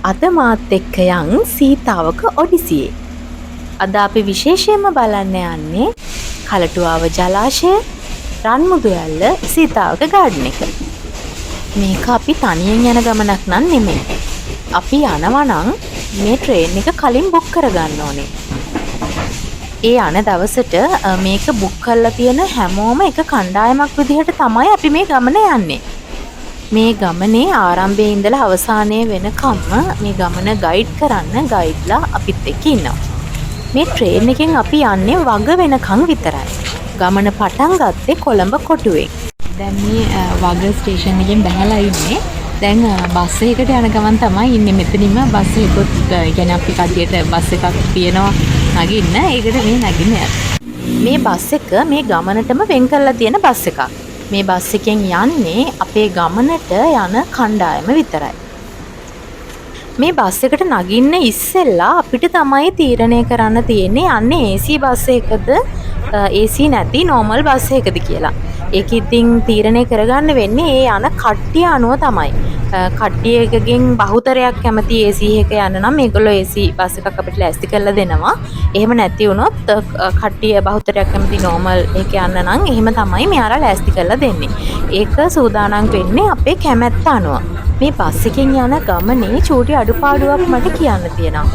අද මාත් එක්ක යන් සීතාවක ඔඩිසියේ. අද අපි විශේෂයෙන්ම බලන්න යන්නේ කලටුවාව ජලාශය, රන්මුදු ඇල්ල, සීතාවක ගාඩන් එක. මේක අපි තනියෙන් යන ගමනක් නම් නෙමෙයි. අපි යනවා නම් මේ ට්‍රේන් එක කලින් බුක් කරගන්න ඕනේ. ඒ යන දවසට මේක බුක් කරලා තියෙන හැමෝම එක කණ්ඩායමක් විදිහට තමයි අපි මේ ගමන යන්නේ. මේ ගමනේ ආරම්භයේ ඉඳලා අවසානයේ වෙනකම්ම මේ ගමන ගයිඩ් කරන්න ගයිඩ්ලා අපිත් එක්ක ඉන්නවා. මේ ට්‍රේන් එකෙන් අපි යන්නේ වග වෙනකන් විතරයි. ගමන පටන් ගත්තේ කොළඹ කොටුවෙන්. දැන් මේ වග ස්ටේෂන් එකෙන් බැහැලා ඉන්නේ. දැන් බස් එකකට යන ගමන් තමයි ඉන්නේ. මෙතනින්ම බස් එකකුත් කියන්නේ අපි කඩියට බස් එකක් තියෙනවා නගින්න. ඒකට මේ නගින්න යනවා. මේ බස් එක මේ ගමනටම වෙන් කරලා තියෙන බස් එකක්. මේ බස් එකෙන් යන්නේ අපේ ගමනට යන කණ්ඩායම විතරයි. මේ බස් එකට නගින්න ඉස්සෙල්ලා අපිට තමයි තීරණය කරන්න තියෙන්නේ යන්නේ AC බස් එකකද AC නැති normal බස් එකකද කියලා. ඒක ඉතින් තීරණය කරගන්න වෙන්නේ ඒ යන කට්ටිය අනුව තමයි. කට්ටියකගෙන් බහුතරයක් කැමති AC එක යන්න නම් මේගොල්ලෝ AC බස් එකක් අපිට ලෑස්ති කරලා දෙනවා. එහෙම නැති වුණොත් කට්ටිය බහුතරයක් කැමති normal එක යන්න නම් එහෙම තමයි මෙයාලා ලෑස්ති කරලා දෙන්නේ. ඒක සූදානම් වෙන්නේ අපේ කැමැත්ත අනුව. මේ බස් එකෙන් යන ගමනේ චූටි අඩුපාඩුවක් මට කියන්න තියෙනවා.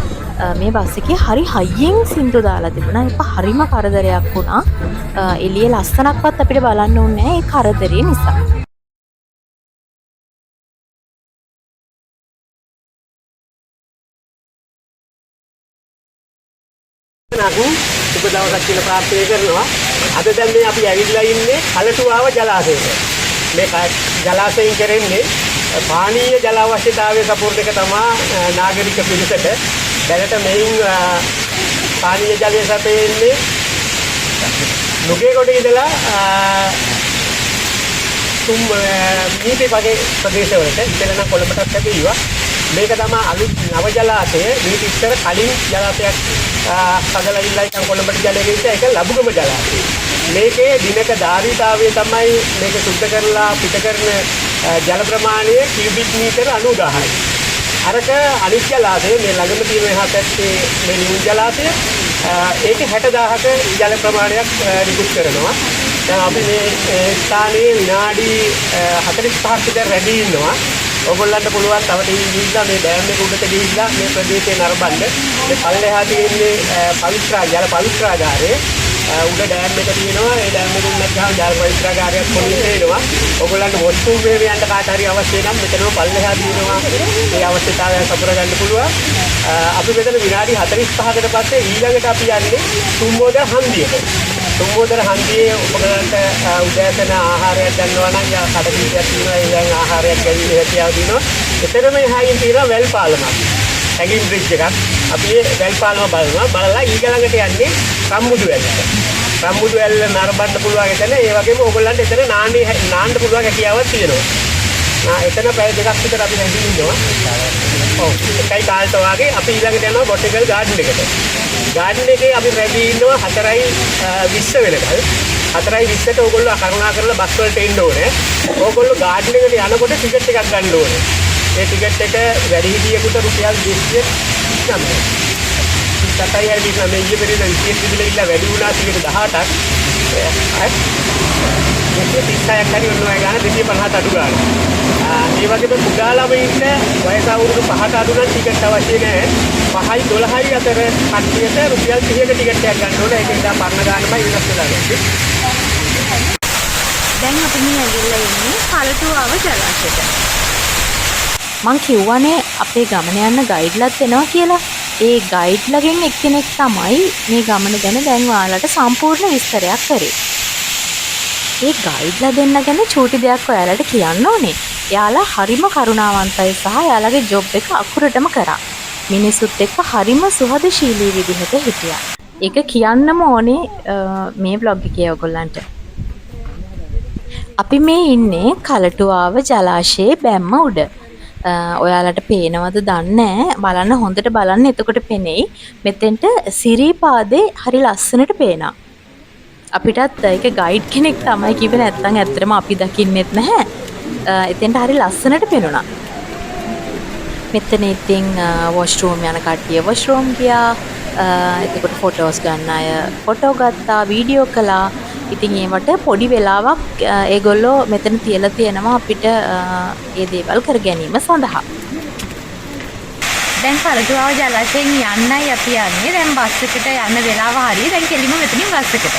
මේ බස් එකේ හරි හයියෙන් සින්දු දාලා තිබුණා. ඒක හරිම කරදරයක් වුණා. එළිය ලස්සනක්වත් අපිට බලන්න ඕනේ නැහැ ඒ කරදරේ නිසා. සුබ දවසක් කියලා ප්‍රාර්ථනා කරනවා. අද දැන් මේ අපි ඇවිල්ලා ඉන්නේ කලටුවාව ජලාශයට. මේ ජලාශයෙන් කරන්නේ පානීය ජල අවශ්‍යතාවය සපුරන එක තමයි නාගරික පිරිසට. දැනට මෙයින් පානීය ජලය සපයන්නේ නුගේගොඩ ඉඳලා මීටි වගේ ප්‍රදේශවලට ඉතලන කොළඹටත් ලැබෙනවා. මේක තමයි අලුත් නව ජලාශය. මේක ඉස්සර කලින් ජලාශයක් හදලා ඉල්ලයි නම් කොළඹට ජලය ගෙනිච්ච එක ලබුගම ජලාශය. මේකේ දිනක ධාරිතාවය තමයි මේක සුද්ධ කරලා පිට කරන ජල ප්‍රමාණය කියුබික් මීටර 90000යි. අරක අනිත් ජලාශය මේ ළඟම තියෙන එහා පැත්තේ මේ නිවුන් ජලාශය ඒකේ 60000ක ජල ප්‍රමාණයක් නිකුත් කරනවා. දැන් අපි මේ ස්ථානයේ විනාඩි 45ක් විතර රැඳී ඉන්නවා. ඔයගොල්ලන්ට පුළුවන් තව ටිකකින් ගිහිල්ලා මේ ඩෑම් එක උඩට ගිහිල්ලා මේ ප්‍රදේශේ නරඹන්න. මේ පල්ලෙහා තියෙන්නේ ජල පවිත්‍රාගාරය. උඩ ඩෑම් එක තියෙනවා. ඒ ඩෑම් එකෙන් නැග්ගාම ජල පවිත්‍රාගාරයක් පොලිස් එනවා. ඔයගොල්ලන්ට වොෂ්රූම් වේව යන්න කාට හරි අවශ්‍ය නම් මෙතනම පල්ලෙහා තියෙනවා. ඒ අවශ්‍යතාවය සපුර ගන්න පුළුවන්. අපි මෙතන විනාඩි 45කට පස්සේ ඊළඟට අපි යන්නේ තුම්බෝදර හන්දියට. තුම්බෝදර හන්දියේ ඔයගොල්ලන්ට උදෑසන ආහාරයක් ගන්නවා නම් යා කඩපිටියක් තියෙනවා. ඒ වගේ ආහාරයක් ගැනීම හැකියාව තියෙනවා. එතනම එහායින් තියෙනවා වැල් පාලමක්. හැගින් බ්‍රිජ් එකක්. අපි ඒ වැල් පාලම බලලා ඊළඟට යන්නේ රම්මුදු ඇල්ලට. රම්මුදු ඇල්ල නරඹන්න පුළුවන් එතන. ඒ වගේම ඕගොල්ලන්ට එතන නාන්න පුළුවන් හැකියාවක් තියෙනවා. එතන පැය දෙකක් විතර අපි රැඳී ඉන්නවා. ඔව්. එකයි කාලට වාගේ අපි ඊළඟට යනවා බොටනිකල් ගාඩන් එකට. ගාඩන් එකේ අපි රැඳී ඉන්නවා 4:20 වෙනකල්. 4:20ට ඕගොල්ලෝ කරුණා කරලා බස් වලට එන්න ඕනේ. ඕගොල්ලෝ ගාඩන් එකට යනකොට ටිකට් එකක් ගන්න ඕනේ. ඒ ටිකට් එක වැඩිහිටියෙකුට රුපියල් 200 තමයි. සතයි හරි මේ ඊයේ පෙරේද 20 විදිහට වැඩි වුණා 18ක්. ඒක 30ක් හරි වෙනවා ගන්න 250ට අඩු ගන්න. ඒ වගේම කුඩා ළමයින්ට වයස අවුරුදු 5ට අඩු නම් ටිකට් අවශ්‍ය නැහැ. 5යි 12යි අතර කට්ටියට රුපියල් 30ක ටිකට් එකක් ගන්න ඕනේ. ඒක ඉතින් පරණ ගානමයි වෙනස් වෙලා ගන්නේ. දැන් අපි මේ ඇවිල්ලා ඉන්නේ කලටුවාව ජලාශයට. මං කිව්වනේ අපේ ගමන යන්න ගයිඩ්ලත් එනවා කියලා. ඒ ගයිඩ්ලගෙන් එක්කෙනෙක් තමයි මේ ගමන ගැන දැන් ඔයාලට සම්පූර්ණ විස්තරයක් කරේ. ඒ ගයිඩ්ලා දෙන්න ගැන චූටි දෙයක් ඔයාලට කියන්න ඕනේ. එයාලා හරිම කරුණාවන්තයි සහ එයාලගේ ජොබ් එක අකුරටම කරා. මිනිසුත් එක්ක හරිම සුහදශීලී විදිහට හිටියා. ඒක කියන්නම ඕනේ මේ vlog එකේ ඔයගොල්ලන්ට. අපි මේ ඉන්නේ කලටුවාව ජලාශයේ බැම්ම උඩ. ඔයාලට පේනවද දන්නේ බලන්න හොඳට බලන්න එතකොට පෙනෙයි මෙතෙන්ට සිරීපාදේ හරි ලස්සනට පේනවා. අපිටත් ඒක ගයිඩ් කෙනෙක් තමයි කිව්වේ නැත්නම් ඇත්තටම අපි දකින්නෙත් නැහැ. එතෙන්ට හරි ලස්සනට පේනුණා. මෙතන ඉතින් වොෂ්රූම් යන කට්ටිය වොෂ්රූම් ගියා. එතකොට ෆොටෝස් ගන්න අය ෆොටෝ ගත්තා, වීඩියෝ කළා. ඉතින් ඒවට පොඩි වෙලාවක් ඒගොල්ලෝ මෙතන තියලා තියෙනවා අපිට ඒ දේවල් කර ගැනීම සඳහා. දැන් කලටුවාව ජලාශයෙන් යන්නයි අපි යන්නේ. දැන් බස් එකට යන්න වෙලාව හරිය. දැන් කෙලිම මෙතනින් බස් එකට.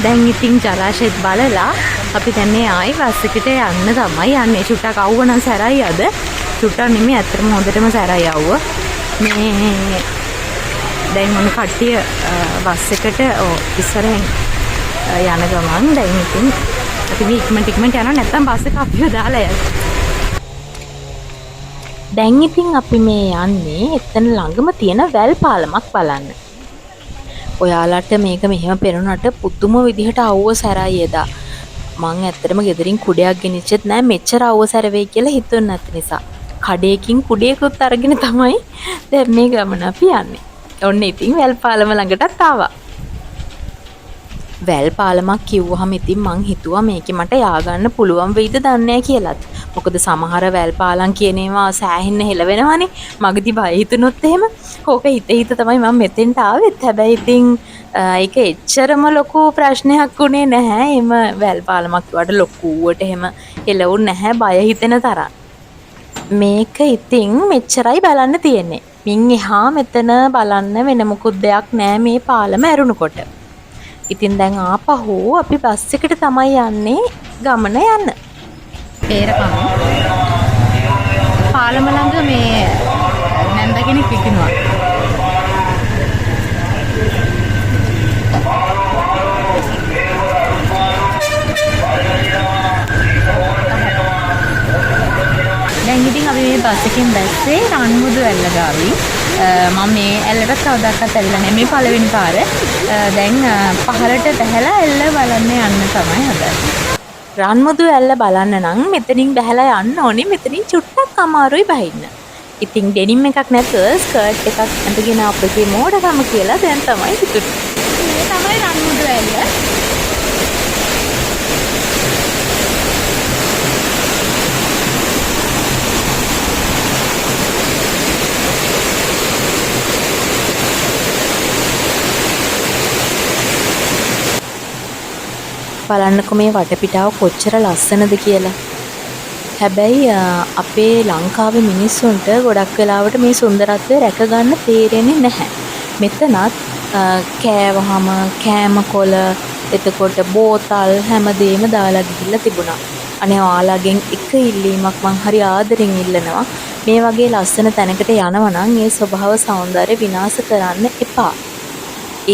දැන් ඉතින් ජලාශයත් බලලා අපි දැන් මේ ආයි බස් එකට යන්න තමයි යන්නේ. චුට්ටක් අවුව නම් සැරයි අද. චුට්ටක් නෙමෙයි අත්‍තරම හොඳටම සැරයි අවුව. මේ දැන් මොන කට්ටිය බස් එකට ඉස්සරහෙන් යන ගමන් දැන් ඉතින් අපි ඉක්මනට යනවා නැත්නම් බස් එක අපිව දාලා යනවා. දැන් ඉතින් අපි මේ යන්නේ එතන ළඟම තියෙන වැල් පාලමක් බලන්න. ඔයාලට මේක මෙහෙම පේනුනට පුදුම විදිහට අවුව සැරයි එදා. මං ඇත්තටම ගෙදරින් කුඩයක් ගෙනිච්චෙත් නෑ මෙච්චර අවුව සැර වෙයි කියලා හිතුවේ නැති නිසා. කඩේකින් කුඩයකුත් අරගෙන තමයි දැන් මේ ගමන අපි යන්නේ. ඔන්න ඉතින් වැල් පාලම ළඟටත් ආවා. වැල් පාලමක් කිව්වහම ඉතින් මං හිතුවා මේකේ මට ය아가න්න පුළුවන් වෙයිද දන්නේ නැහැ කියලාත්. මොකද සමහර වැල් පාලම් කියන ඒවා සෑහෙන්න හෙලවෙනවනේ. මගදී බය හිතුනොත් එහෙම ඕක හිත තමයි මම මෙතෙන්ට ආවෙත්. හැබැයි ඉතින් ඒක එච්චරම ලොකු ප්‍රශ්නයක් උනේ නැහැ. එම වැල් පාලමක් වඩ ලොකුවට එහෙම හෙලවුන්නේ නැහැ බය හිතෙන තරම්. මේක ඉතින් මෙච්චරයි බලන්න තියෙන්නේ. මින් එහා මෙතන බලන්න වෙන මොකුත් දෙයක් නැහැ මේ පාලම ඇරුණකොට. ඉතින් දැන් ආපහු අපි බස් එකට තමයි යන්නේ ගමන යන්න. පේරපම පාලම ළඟ මේ නැන්ද කෙනෙක් විකිනවා. දැන් ඉතින් අපි මේ බස් එකෙන් බැස්සේ රන්මුදු ඇල්ල ගාවි. මම මේ ඇල්ලට කවදාවත් ඇවිල්ලා නැහැ. මේ පළවෙනි පාර. දැන් පහලට බැහැලා ඇල්ල බලන්න යන්න තමයි හදන්නේ. රන්මුදු ඇල්ල බලන්න නම් මෙතනින් බැහැලා යන්න ඕනේ. මෙතනින් චුට්ටක් අමාරුයි බහින්න. ඉතින් ඩෙනිම් එකක් නැතුව ස්කර්ට් එකක් අඳගෙන අපේ මෝඩකම කියලා දැන් තමයි හිතුනේ. මේ තමයි රන්මුදු ඇල්ල. බලන්නකො මේ වටපිටාව කොච්චර ලස්සනද කියලා. හැබැයි අපේ ලංකාවේ මිනිස්සුන්ට ගොඩක් වෙලාවට මේ සුන්දරත්වය රැක ගන්න තේරෙන්නේ නැහැ. මෙතනත් කෑවහම කෑම කොළ එතකොට බෝතල් හැමදේම දාලා ගිහිල්ලා තිබුණා. අනේ ඔයාලගෙන් එක ඉල්ලීමක් මං හරි ආදරෙන් ඉල්ලනවා. මේ වගේ ලස්සන තැනකට යනවා නම් ඒ ස්වභාව සෞන්දර්ය විනාශ කරන්න එපා.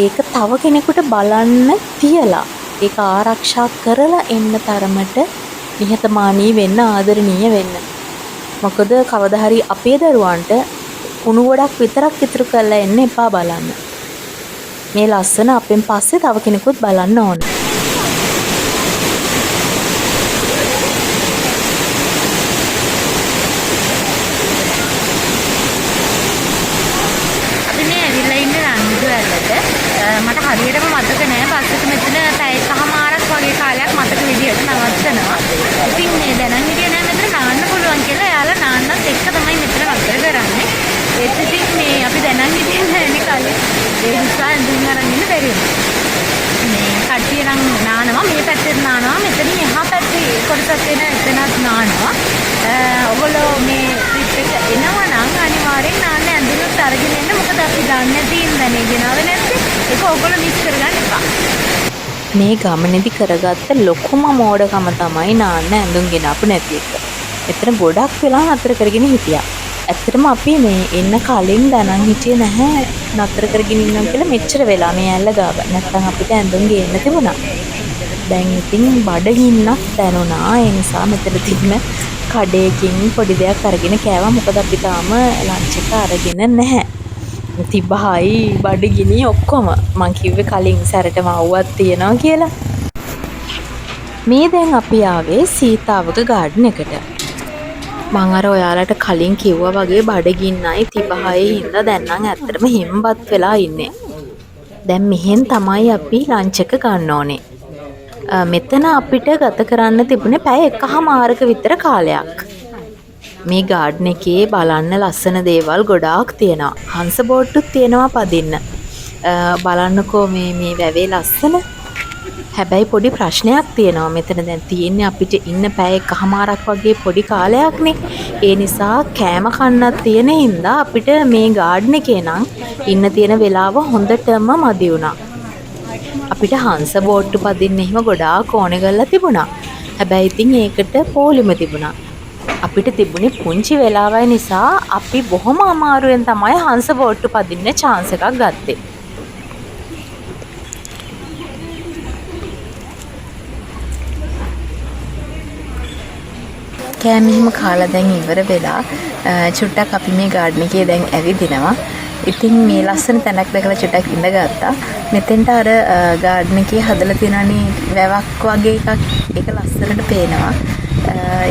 ඒක තව කෙනෙකුට බලන්න තියලා ඒක ආරක්ෂා කරලා එන්න තරමට නිහතමානී වෙන්න ආදරණීය වෙන්න. මොකද කවදා හරි අපේ දරුවන්ට කුණු ගොඩක් විතරක් ඉතුරු කරලා එන්න එපා බලන්න. මේ ලස්සන අපෙන් පස්සේ තව කෙනෙකුත් බලන්න ඕන. අපි මේ ඇවිල්ලා ඉන්නේ රන්මුදු ඇල්ලට. මට හරියටම මතක නෑ බස් එක මෙතන පැය එකමාරක් වගේ කාලයක් මතක විදියට නවත්තනවා. ඉතින් මේ දැනන් හිටියේ නෑ මෙතන නාන්න පුළුවන් කියලා. එයාලා නාන්නත් එක්ක තමයි මෙතන නතර කරන්නේ. ඒත් ඉතින් මේ අපි දැනන් හිටියේ නෑනේ කාලේ. ඒ නිසා දුන්න අරන් ඉන්න බැරි වුණා. මේ කට්ටිය නම් නානවා මේ පැත්තේ නානවා මෙතනින් එහා පැත්තේ කොටසක් වෙන එතනත් නානවා. ඔයගොල්ලෝ මේ ට්‍රිප් එක එනවා නම් අනිවාර්යෙන් නාන්න ඇඳුමක් අරගෙන එන්න. මොකද අපි දන්නේ නැති ඉඳනේ ගෙනාවේ නැත්තේ. ඒක ඔයගොල්ලෝ මිස් කරගන්න එපා. මේ ගමනේදී කරගත්ත ලොකුම මෝඩකම තමයි නාන්න ඇඳුම් ගෙනාපු නැති එක. එතන ගොඩක් වෙලා නතර කරගෙන හිටියා. ඇත්තටම අපි මේ එන්න කලින් දැනන් හිටියේ නැහැ නතර කරගෙන ඉන්නම් කියලා මෙච්චර වෙලා මේ ඇල්ල ගාව. නැත්තම් අපිට ඇඳුම් ගේන්න තිබුණා. දැන් ඉතින් බඩගින්නක් දැනුණා. ඒ නිසා මෙතන තිබුණ කඩේකින් පොඩි දෙයක් අරගෙන කෑවා. මොකද අපි තාම ලන්ච් එක අරගෙන නැහැ. තිබ්බහයි බඩගිනි ඔක්කොම. මං කිව්වේ කලින් සැරටම අවුවක් තියනවා කියලා. මේ දැන් අපි ආවේ සීතාවක ගාඩන් එකට. මං අර ඔයාලට කලින් කිව්වා වගේ බඩගින්නයි තිබහයි හින්දා දැන් නම් ඇත්තටම හෙම්බත් වෙලා ඉන්නේ. දැන් මෙහෙන් තමයි අපි ලන්ච් එක ගන්න ඕනේ. මෙතන අපිට ගත කරන්න තිබුණේ පැය එකමාරක විතර කාලයක්. මේ ගාඩ්න එකේ බලන්න ලස්සන දේවල් ගොඩාක් තියෙනවා. හංස බෝට්ටුත් තියෙනවා පදින්න. බලන්නකෝ මේ වැවේ ලස්සන. හැබැයි පොඩි ප්‍රශ්නයක් තියෙනවා. මෙතන දැන් තියෙන්නේ අපිට ඉන්න පැය එකහමාරක් වගේ පොඩි කාලයක්නේ. ඒ නිසා කෑම කන්නක් තියෙන හින්දා අපිට මේ ගාඩ්න එකේ නම් ඉන්න තියෙන වෙලාව හොඳටම මදි වුණා. අපිට හංස බෝට්ටු පදින්න එහෙම ගොඩාක් ඕනේ කරලා තිබුණා. හැබැයි ඉතින් ඒකට පොලිම තිබුණා. අපිට තිබුණේ පුංචි වෙලාවයි නිසා අපි බොහොම අමාරුවෙන් තමයි හංස බෝට්ටු පදින්න chance එකක් ගත්තේ. කෑම එහෙම කාලා දැන් ඉවර වෙලා චුට්ටක් අපි මේ ගාඩ්න එකේ දැන් ඇවිදිනවා. ඉතින් මේ ලස්සන තැනක් දැකලා චුට්ටක් ඉඳගත්තා. මෙතෙන්ට අර ගාඩ්න එකේ හදලා තියෙනනේ වැවක් වගේ එකක්. ඒක ලස්සනට පේනවා.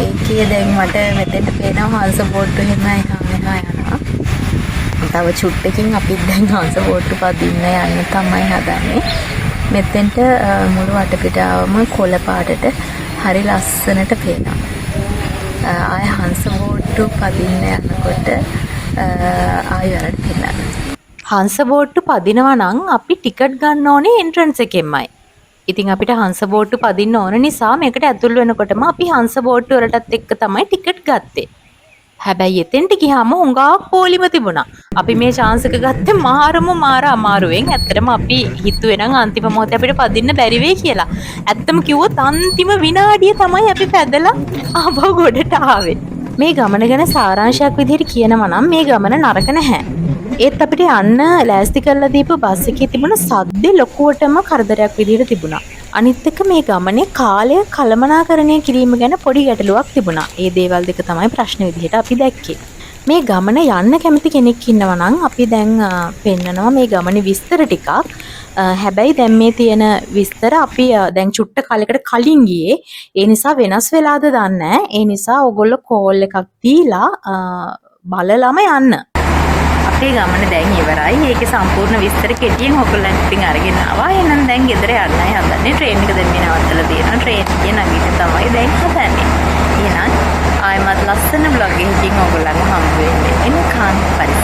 ඒකේ දැන් මට මෙතෙන්ට පේනවා හංස බෝට්ටු එහෙම එහා යනවා. තව චුට්ටකින් අපි දැන් හංස බෝට්ටු පදින්න යන්න තමයි හදන්නේ. මෙතෙන්ට මුළු වටපිටාවම කොළ පාටට හරි ලස්සනට පේනවා. ආය හංස බෝට්ටු පදින්න යනකොට ආයෙත් පේනවා. හංස බෝට්ටු පදිනවා නම් අපි ටිකට් ගන්න ඕනේ එන්ට්‍රන්ස් එකෙන්මයි. ඉතින් අපිට හංස බෝට්ටු පදින්න ඕන නිසා මේකට ඇතුල් වෙනකොටම අපි හංස බෝට්ටු වලටත් එක්ක තමයි ටිකට් ගත්තේ. හැබැයි එතෙන්ට ගියාම හුඟක් පොලිම තිබුණා. අපි මේ chance එක ගත්තේ මාර අමාරුවෙන්. ඇත්තටම අපි හිතුවේ නම් අන්තිම මොහොතේ අපිට පදින්න බැරි වෙයි කියලා. ඇත්තම කිව්වොත් අන්තිම විනාඩිය තමයි අපි පැදලා ආපහු ගොඩට ආවේ. මේ ගමන ගැන සාරාංශයක් විදිහට කියනවා නම් මේ ගමන නරක නැහැ. ඒත් අපිට යන්න ලෑස්ති කරලා දීපු බස් එකේ තිබුණ සද්දේ ලොකුවටම කරදරයක් විදිහට තිබුණා. අනිත් එක මේ ගමනේ කාලය කළමනාකරණය කිරීම ගැන පොඩි ගැටලුවක් තිබුණා. ඒ දේවල් දෙක තමයි ප්‍රශ්න විදිහට අපි දැක්කේ. මේ ගමන යන්න කැමති කෙනෙක් ඉන්නවා නම් අපි දැන් පෙන්නනවා මේ ගමනේ විස්තර ටිකක්. හැබැයි දැන් මේ තියෙන විස්තර අපි දැන් චුට්ට කාලයකට කලින් ගියේ. ඒ නිසා වෙනස් වෙලාද දන්නේ නැහැ. ඒ නිසා ඔයගොල්ලෝ කෝල් එකක් දීලා බලලම යන්න. අපේ ගමන දැන් ඉවරයි. ඒකේ සම්පූර්ණ විස්තර කෙටියෙන් ඔයගොල්ලන්ට ඉතින් අරගෙන ආවා. එහෙනම් දැන් ගෙදර යන්නයි හදන්නේ. ට්‍රේන් එක දැන් මේ නවත්තලා තියෙනවා. ට්‍රේන් එකේ නැගිටින්න තමයි දැන් හදන්නේ. එහෙනම් ආයෙමත් ලස්සන vlog එකකින් ඔයගොල්ලන්ව හම්බ වෙන්නේ. එනකන් පරිස්සම්.